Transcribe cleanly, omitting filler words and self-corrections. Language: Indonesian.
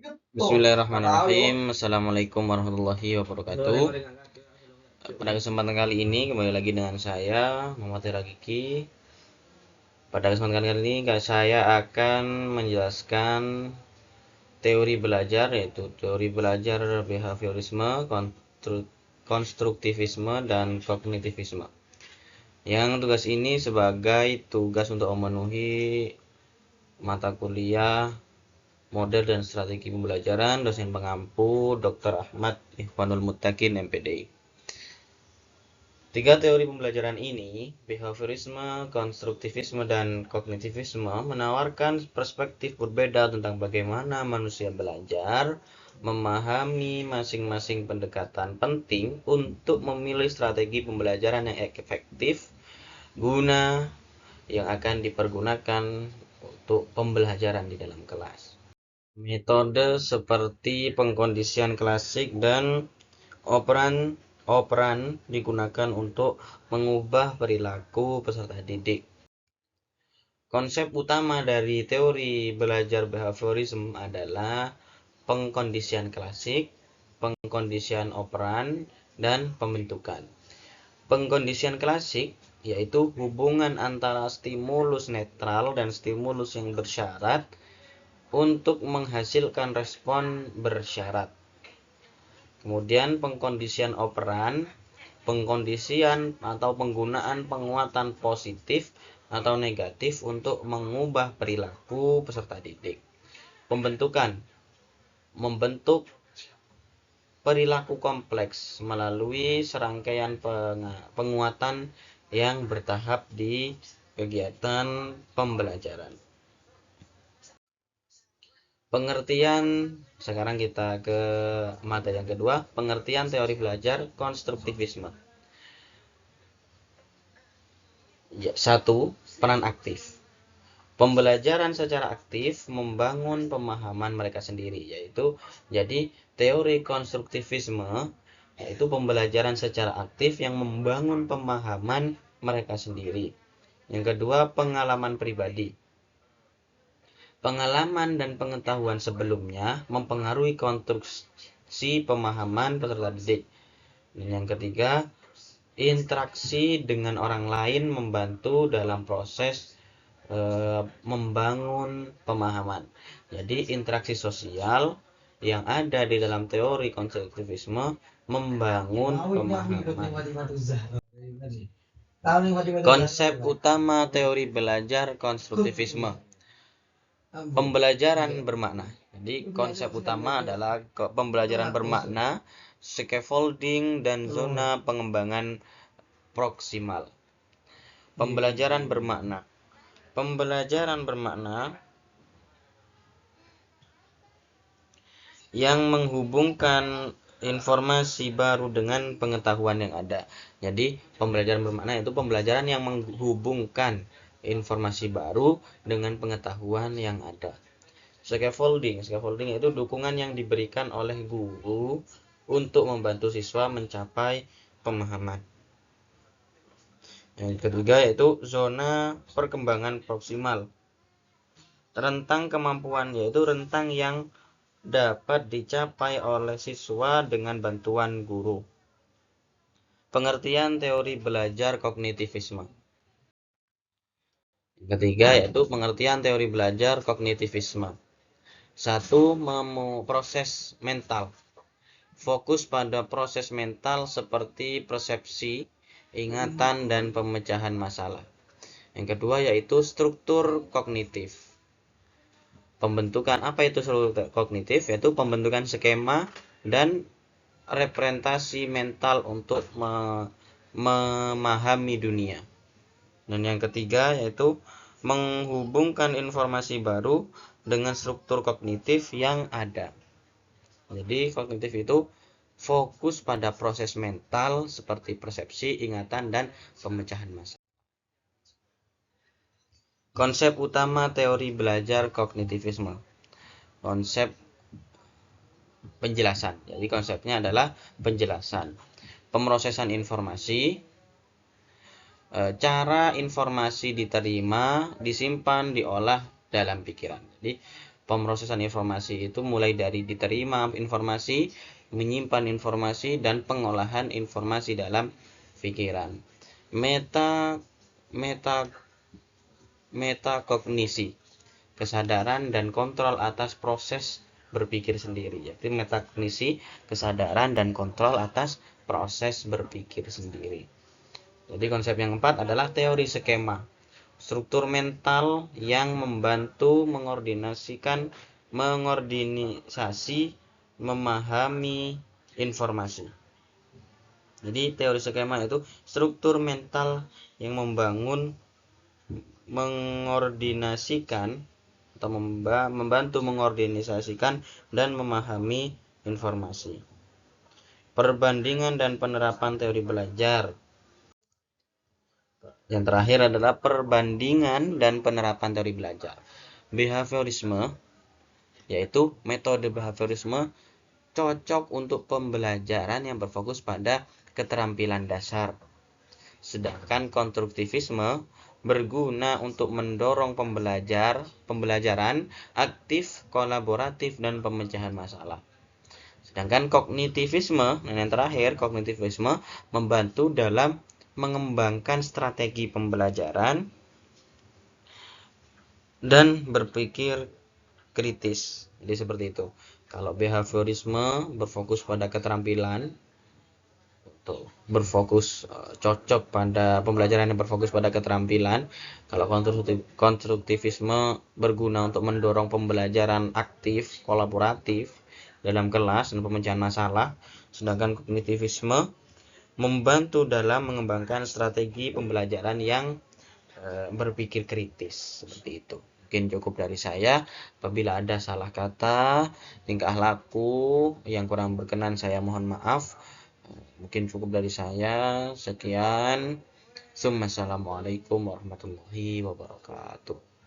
Bismillahirrahmanirrahim. Assalamualaikum warahmatullahi wabarakatuh. Pada kesempatan kali ini kembali lagi dengan saya Muhammad Kiki. Pada kesempatan kali ini saya akan menjelaskan teori belajar, yaitu teori belajar behaviorisme, konstruktivisme, dan kognitivisme. Yang tugas ini sebagai tugas untuk memenuhi mata kuliah Model dan Strategi Pembelajaran, dosen pengampu Dr. Ahmad Ikhwanul Muttaqin, MPDI. Tiga teori pembelajaran ini, behaviorisme, konstruktivisme, dan kognitivisme, menawarkan perspektif berbeda tentang bagaimana manusia belajar, memahami masing-masing pendekatan penting untuk memilih strategi pembelajaran yang efektif guna yang akan dipergunakan untuk pembelajaran di dalam kelas. Metode seperti pengkondisian klasik dan operan digunakan untuk mengubah perilaku peserta didik. Konsep utama dari teori belajar behaviorisme adalah pengkondisian klasik, pengkondisian operan, dan pembentukan. Pengkondisian klasik yaitu hubungan antara stimulus netral dan stimulus yang bersyarat untuk menghasilkan respon bersyarat. Kemudian pengkondisian operan, pengkondisian atau penggunaan penguatan positif atau negatif untuk mengubah perilaku peserta didik. Pembentukan, membentuk perilaku kompleks melalui serangkaian penguatan yang bertahap di kegiatan pembelajaran. Pengertian, sekarang kita ke materi yang kedua, pengertian teori belajar konstruktivisme. 1. Peran aktif. Pembelajaran secara aktif membangun pemahaman mereka sendiri, yaitu jadi teori konstruktivisme yaitu pembelajaran secara aktif yang membangun pemahaman mereka sendiri. Yang kedua, pengalaman pribadi. Pengalaman dan pengetahuan sebelumnya mempengaruhi konstruksi pemahaman peserta didik. Dan yang ketiga, interaksi dengan orang lain membantu dalam proses membangun pemahaman. Jadi interaksi sosial yang ada di dalam teori konstruktivisme membangun pemahaman. Konsep utama teori belajar konstruktivisme. Pembelajaran bermakna. Jadi konsep utama adalah pembelajaran bermakna, scaffolding, dan zona pengembangan proksimal. Pembelajaran bermakna. Pembelajaran bermakna yang menghubungkan informasi baru dengan pengetahuan yang ada. Jadi pembelajaran bermakna itu pembelajaran yang menghubungkan informasi baru dengan pengetahuan yang ada. Scaffolding itu dukungan yang diberikan oleh guru untuk membantu siswa mencapai pemahaman. Yang ketiga yaitu zona perkembangan proksimal. Rentang kemampuan yaitu rentang yang dapat dicapai oleh siswa dengan bantuan guru. Pengertian teori belajar kognitivisme. Ketiga yaitu pengertian teori belajar kognitivisme. 1. Proses mental. Fokus pada proses mental seperti persepsi, ingatan, dan pemecahan masalah. Yang kedua yaitu struktur kognitif. Pembentukan apa itu struktur kognitif? Yaitu pembentukan skema dan representasi mental untuk memahami dunia. Dan yang ketiga yaitu menghubungkan informasi baru dengan struktur kognitif yang ada. Jadi kognitif itu fokus pada proses mental seperti persepsi, ingatan, dan pemecahan masalah. Konsep utama teori belajar kognitivisme. Konsep penjelasan. Jadi konsepnya adalah penjelasan. Pemrosesan informasi, cara informasi diterima, disimpan, diolah dalam pikiran. Jadi Pemrosesan informasi itu mulai dari diterima informasi, menyimpan informasi, dan pengolahan informasi dalam pikiran. Meta meta metakognisi, kesadaran dan kontrol atas proses berpikir sendiri. Jadi metakognisi, kesadaran dan kontrol atas proses berpikir sendiri. Jadi konsep yang keempat adalah teori skema, struktur mental yang membantu mengorganisasi, memahami informasi. Jadi teori skema itu struktur mental yang mengordinasikan atau membantu mengorganisasikan dan memahami informasi. Perbandingan dan penerapan teori belajar. Yang terakhir adalah perbandingan dan penerapan teori belajar. Behaviorisme, yaitu metode behaviorisme cocok untuk pembelajaran yang berfokus pada keterampilan dasar. Sedangkan konstruktivisme berguna untuk mendorong pembelajaran aktif, kolaboratif, dan pemecahan masalah. Sedangkan kognitivisme, yang terakhir, kognitivisme membantu dalam mengembangkan strategi pembelajaran dan berpikir kritis. Jadi seperti itu. Kalau behaviorisme berfokus pada keterampilan, cocok pada pembelajaran yang berfokus pada keterampilan. Kalau konstruktivisme berguna untuk mendorong pembelajaran aktif, kolaboratif dalam kelas dan pemecahan masalah. Sedangkan kognitivisme membantu dalam mengembangkan strategi pembelajaran yang berpikir kritis. Seperti itu. Mungkin cukup dari saya. Apabila ada salah kata, tingkah laku yang kurang berkenan, saya mohon maaf. Mungkin cukup dari saya. Sekian. Assalamualaikum warahmatullahi wabarakatuh.